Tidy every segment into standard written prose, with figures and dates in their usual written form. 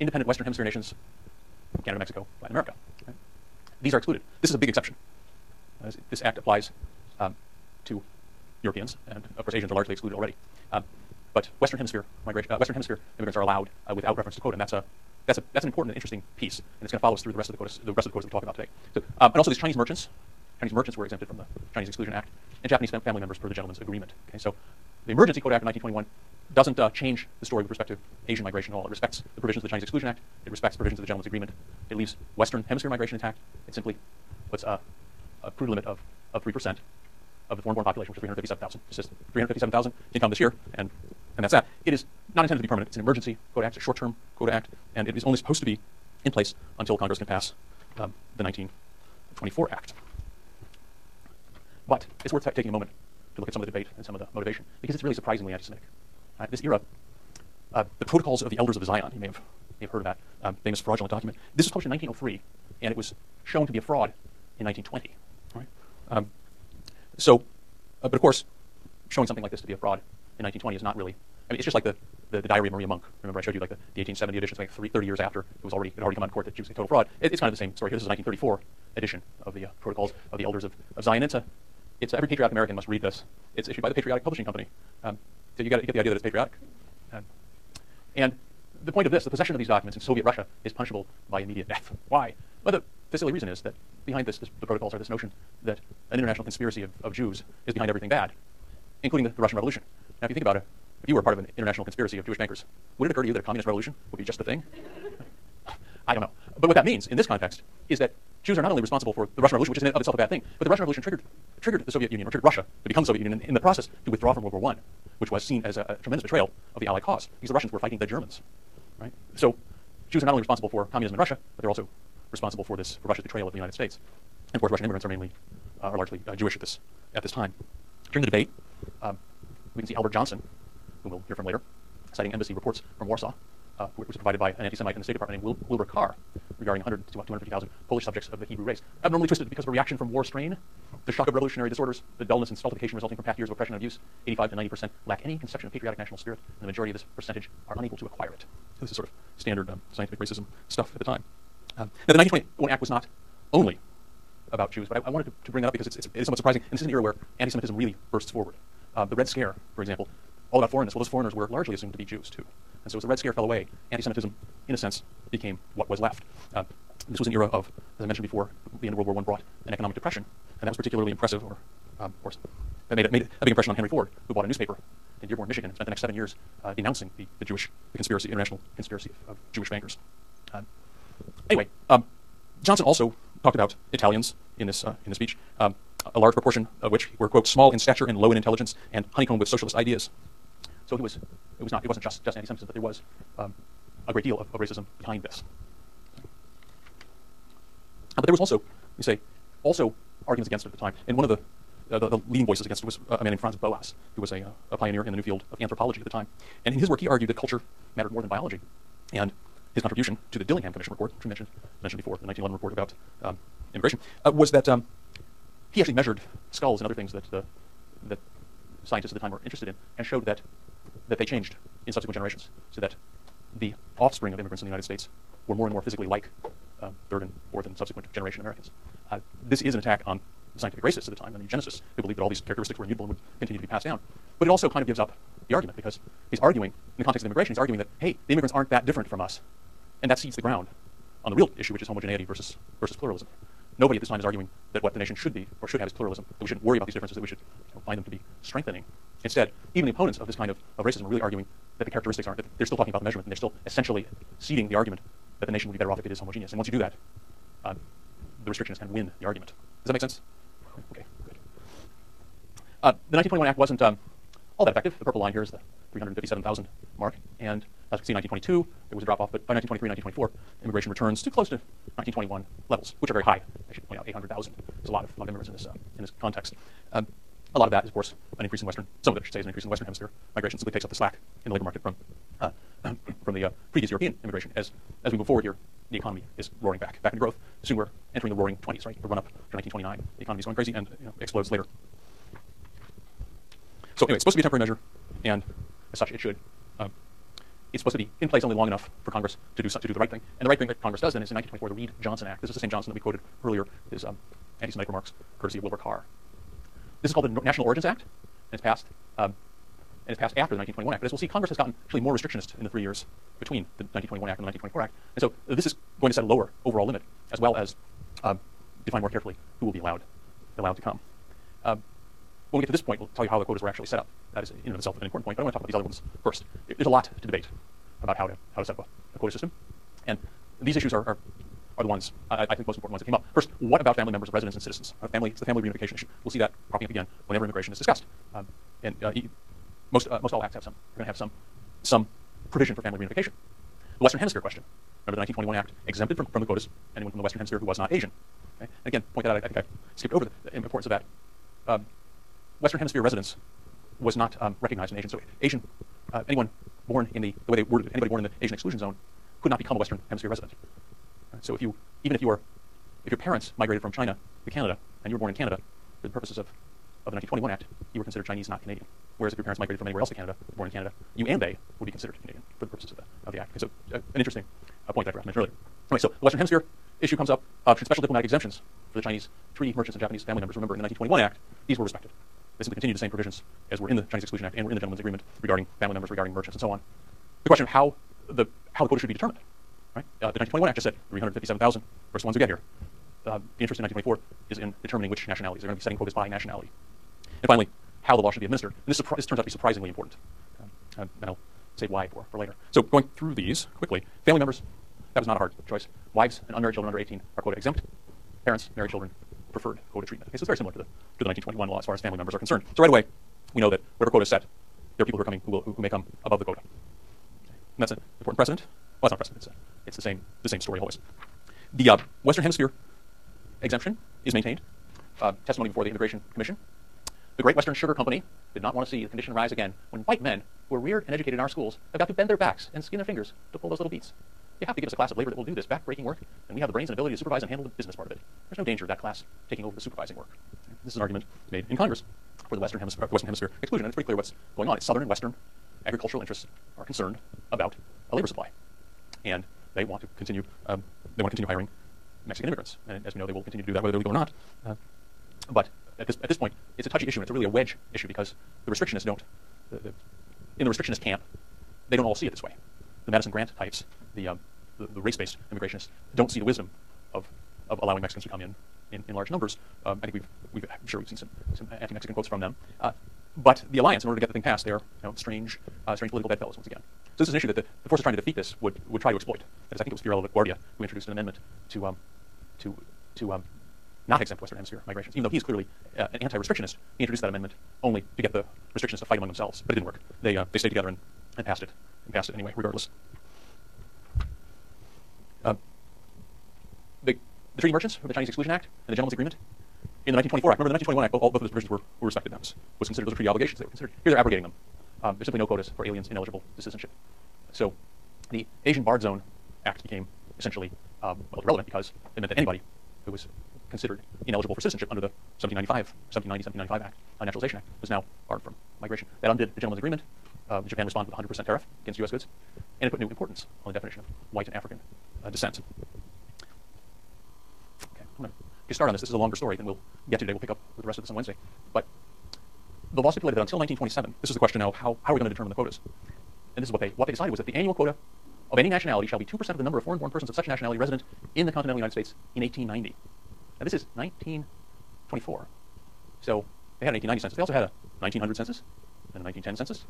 independent Western Hemisphere nations, Canada, Mexico, Latin America. Right? These are excluded. This is a big exception. This act applies to Europeans, and of course Asians are largely excluded already. But Western Hemisphere immigrants are allowed without reference to quota, and that's an important and interesting piece, and it's going to follow us through the rest of the quotas that we talk about today. So, and also these Chinese merchants were exempted from the Chinese Exclusion Act, and Japanese family members per the Gentleman's Agreement. Okay, so the Emergency Quota Act of 1921 doesn't change the story with respect to Asian migration at all. It respects the provisions of the Chinese Exclusion Act. It respects the provisions of the Gentleman's Agreement. It leaves Western Hemisphere migration intact. It simply puts a crude limit of 3% of the foreign-born population, which is 357,000. It's just 357,000 income this year, and that's that. It is not intended to be permanent. It's an emergency quota act, it's a short-term quota act, and it is only supposed to be in place until Congress can pass the 1924 Act. But it's worth taking a moment to look at some of the debate and some of the motivation, because it's really surprisingly anti-Semitic. This era, the Protocols of the Elders of Zion, you may have heard of that famous fraudulent document. This was published in 1903, and it was shown to be a fraud in 1920. Right? But of course, showing something like this to be a fraud in 1920 is not really. I mean, it's just like the Diary of Maria Monk. Remember, I showed you like the 1870 edition, like 30 years after it had already come out in court that she was a total fraud. It's kind of the same story here. This is a 1934 edition of the Protocols of the Elders of Zion. It's every patriotic American must read this. It's issued by the Patriotic Publishing Company. So you get the idea that it's patriotic. And the point of this, the possession of these documents in Soviet Russia, is punishable by immediate death. Why? Well, the silly reason is that behind the protocols are this notion that an international conspiracy of Jews is behind everything bad, including the Russian Revolution. Now, if you think about it, if you were part of an international conspiracy of Jewish bankers, would it occur to you that a communist revolution would be just the thing? I don't know. But what that means in this context is that Jews are not only responsible for the Russian Revolution, which is in and of itself a bad thing, but the Russian Revolution triggered the Soviet Union, or triggered Russia to become the Soviet Union, and in the process to withdraw from World War I, which was seen as a tremendous betrayal of the Allied cause, because the Russians were fighting the Germans. Right? So Jews are not only responsible for communism in Russia, but they're also responsible for Russia's betrayal of the United States. And of course, Russian immigrants are largely Jewish at this time. During the debate, we can see Albert Johnson, whom we'll hear from later, citing embassy reports from Warsaw, which was provided by an anti-Semite in the State Department named Wilbur Carr, regarding 100 to 250,000 Polish subjects of the Hebrew race. Abnormally twisted because of a reaction from war strain, the shock of revolutionary disorders, the dullness and stultification resulting from past years of oppression and abuse. 85 to 90% lack any conception of patriotic national spirit, and the majority of this percentage are unable to acquire it. So this is sort of standard scientific racism stuff at the time. Now, the 1921 Act was not only about Jews, but I wanted to bring that up because it is somewhat surprising, and this is an era where anti-Semitism really bursts forward. The Red Scare, for example, all about foreignness. Well, those foreigners were largely assumed to be Jews, too. And so as the Red Scare fell away, anti-Semitism, in a sense, became what was left. This was an era of, as I mentioned before, the end of World War I brought an economic depression, and that was particularly impressive, or that made a big impression on Henry Ford, who bought a newspaper in Dearborn, Michigan, and spent the next 7 years denouncing the international conspiracy of Jewish bankers. Anyway, Johnson also talked about Italians in this speech, a large proportion of which were, quote, small in stature and low in intelligence and honeycombed with socialist ideas. So it wasn't just anti-Semitism, but there was a great deal of racism behind this. But there was also arguments against it at the time. And one of the leading voices against it was a man named Franz Boas, who was a pioneer in the new field of anthropology at the time. And in his work, he argued that culture mattered more than biology. And his contribution to the Dillingham Commission report, which we mentioned before, the 1911 report about immigration, was that he actually measured skulls and other things that scientists at the time were interested in, and showed that they changed in subsequent generations, so that the offspring of immigrants in the United States were more and more physically like third and fourth and subsequent generation Americans. This is an attack on the scientific racists at the time and the eugenicists who believed that all these characteristics were immutable and would continue to be passed down. But it also kind of gives up the argument, because he's arguing, in the context of immigration, he's arguing that, hey, the immigrants aren't that different from us. And that seeds the ground on the real issue, which is homogeneity versus pluralism. Nobody at this time is arguing that what the nation should be or should have is pluralism, that we shouldn't worry about these differences, that we should find them to be strengthening. Instead, even the opponents of this kind of racism are really arguing that the characteristics aren't, that they're still talking about the measurement, and they're still essentially seeding the argument that the nation would be better off if it is homogeneous. And once you do that, the restrictionists can win the argument. Does that make sense? Okay, good. The 1921 Act wasn't all that effective. The purple line here is the 357,000 mark. And as we can see, in 1922, there was a drop-off, but by 1923, 1924, immigration returns to close to 1921 levels, which are very high. I should point out 800,000. There's a lot of immigrants in this context. A lot of that is, of course, an increase in some of it, I should say, is an increase in Western Hemisphere migration, simply takes up the slack in the labor market from the previous European immigration. As we move forward here, the economy is roaring back into growth. Soon we're entering the roaring 20s, right? The run up to 1929. The economy is going crazy and explodes later. So anyway, it's supposed to be a temporary measure, and as such, it should it's supposed to be in place only long enough for Congress to do the right thing. And the right thing that Congress does then is in 1924, the Reed-Johnson Act. This is the same Johnson that we quoted earlier, his anti-Semitic remarks, courtesy of Wilbur Carr. This is called the National Origins Act, and it's passed after the 1921 Act. But as we'll see, Congress has gotten actually more restrictionist in the 3 years between the 1921 Act and the 1924 Act. And so this is going to set a lower overall limit, as well as define more carefully who will be allowed to come. When we get to this point, we'll tell you how the quotas were actually set up. That is in and of itself an important point, but I want to talk about these other ones first. There's a lot to debate about how to set up a quota system. And these issues are the ones, I think, most important ones that came up. First, what about family members of residents and citizens? It's the family reunification issue. We'll see that cropping up again whenever immigration is discussed. Most all acts have some. You're going to have some provision for family reunification. The Western Hemisphere question. Remember the 1921 Act exempted from the quotas anyone from the Western Hemisphere who was not Asian. Okay? And again, point that out, I think I skipped over the importance of that. Western Hemisphere residence was not recognized in Asian. So anyone born in the way they worded it, anybody born in the Asian exclusion zone could not become a Western Hemisphere resident. So if your parents migrated from China to Canada and you were born in Canada for the purposes of the 1921 Act, you were considered Chinese, not Canadian. Whereas if your parents migrated from anywhere else to Canada, born in Canada, you and they would be considered Canadian for the purposes of the Act. Okay, so an interesting point that I forgot to mention earlier. Anyway, so the Western Hemisphere issue comes up. Special diplomatic exemptions for the Chinese treaty merchants and Japanese family members. Remember, in the 1921 Act, these were respected. They simply continued the same provisions as were in the Chinese Exclusion Act and were in the Gentleman's Agreement regarding family members, regarding merchants, and so on. The question of how the quota should be determined. Right? The 1921 Act just said 357,000 versus the ones who get here. The interest in 1924 is in determining which nationalities. They're going to be setting quotas by nationality. And finally, how the law should be administered. And this turns out to be surprisingly important. And I'll say why for later. So going through these quickly, family members, that was not a hard choice. Wives and unmarried children under 18 are quota exempt. Parents, married children, preferred quota treatment. Okay, so it's very similar to the 1921 law as far as family members are concerned. So right away, we know that whatever quota is set, there are people who may come above the quota. Okay. And that's an important precedent. Well, it's not precedent. It's the same story always. The Western Hemisphere exemption is maintained. Testimony before the Immigration Commission. The Great Western Sugar Company did not want to see the condition rise again when white men who are reared and educated in our schools have got to bend their backs and skin their fingers to pull those little beats. You have to give us a class of labor that will do this back-breaking work, and we have the brains and ability to supervise and handle the business part of it. There's no danger of that class taking over the supervising work. This is an argument made in Congress for the Western Hemisphere exclusion, and it's pretty clear what's going on. It's Southern and Western agricultural interests are concerned about a labor supply, and they want to continue hiring Mexican immigrants, and as we know, they will continue to do that whether they're legal or not. But at this point, it's a touchy issue, and it's really a wedge issue because the restrictionists don't, in the restrictionist camp, they don't all see it this way. The Madison Grant types, the race-based immigrationists, don't see the wisdom of allowing Mexicans to come in large numbers. I think I'm sure we've seen some anti-Mexican quotes from them. But the alliance, in order to get the thing passed, they are strange political bedfellows once again. So this is an issue that the forces trying to defeat this would try to exploit. That is, I think it was Fiorello LaGuardia who introduced an amendment to not exempt Western Hemisphere migrations. Even though he's clearly an anti-restrictionist, he introduced that amendment only to get the restrictionists to fight among themselves. But it didn't work. They stayed together and passed it. Anyway, regardless. The treaty merchants of the Chinese Exclusion Act and the Gentleman's Agreement in the 1924 Act. Remember, the 1921 Act, both of those provisions were respected. That was considered those treaty obligations. They were considered. Here they're abrogating them. There's simply no quotas for aliens ineligible to citizenship. So the Asian Barred Zone Act became essentially irrelevant because it meant that anybody who was considered ineligible for citizenship under the 1795 Act, Naturalization Act, was now barred from migration. That undid the Gentleman's Agreement. Japan responded with a 100% tariff against U.S. goods, and it put new importance on the definition of white and African descent. Okay, I'm going to get started on this. This is a longer story than we'll get to today. We'll pick up with the rest of this on Wednesday. But the law stipulated that until 1927, this is the question now of how are we going to determine the quotas? And this is what they decided was that the annual quota of any nationality shall be 2% of the number of foreign-born persons of such nationality resident in the continental United States in 1890. Now this is 1924. So they had an 1890 census. They also had a 1900 census and a 1910 census.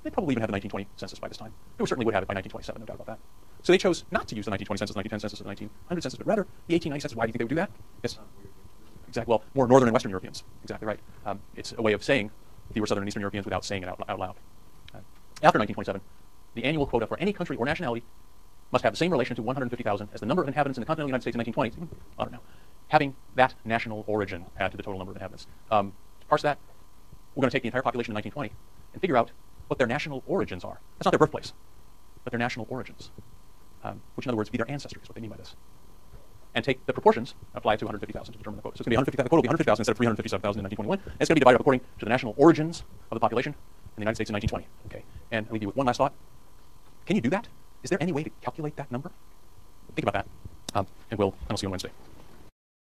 They probably even had the 1920 census by this time. They certainly would have it by 1927, no doubt about that. So they chose not to use the 1920 census, the 1910 census, or the 1900 census, but rather the 1890 census. Why do you think they would do that? Yes. Exactly. Well, more Northern and Western Europeans. Exactly right. It's a way of saying fewer Southern and Eastern Europeans without saying it out loud. After 1927, the annual quota for any country or nationality must have the same relation to 150,000 as the number of inhabitants in the continental United States in 1920. I don't know. Having that national origin add to the total number of inhabitants. To parse that, we're going to take the entire population in 1920 and figure out what their national origins are. That's not their birthplace, but their national origins, which in other words, be their ancestry is what they mean by this. And take the proportions, apply it to 150,000 to determine the quota. So it's going to be 150,000. The quota will be 150,000 instead of 357,000 in 1921. And it's going to be divided up according to the national origins of the population in the United States in 1920. Okay. And I'll leave you with one last thought. Can you do that? Is there any way to calculate that number? Think about that. And I'll see you on Wednesday.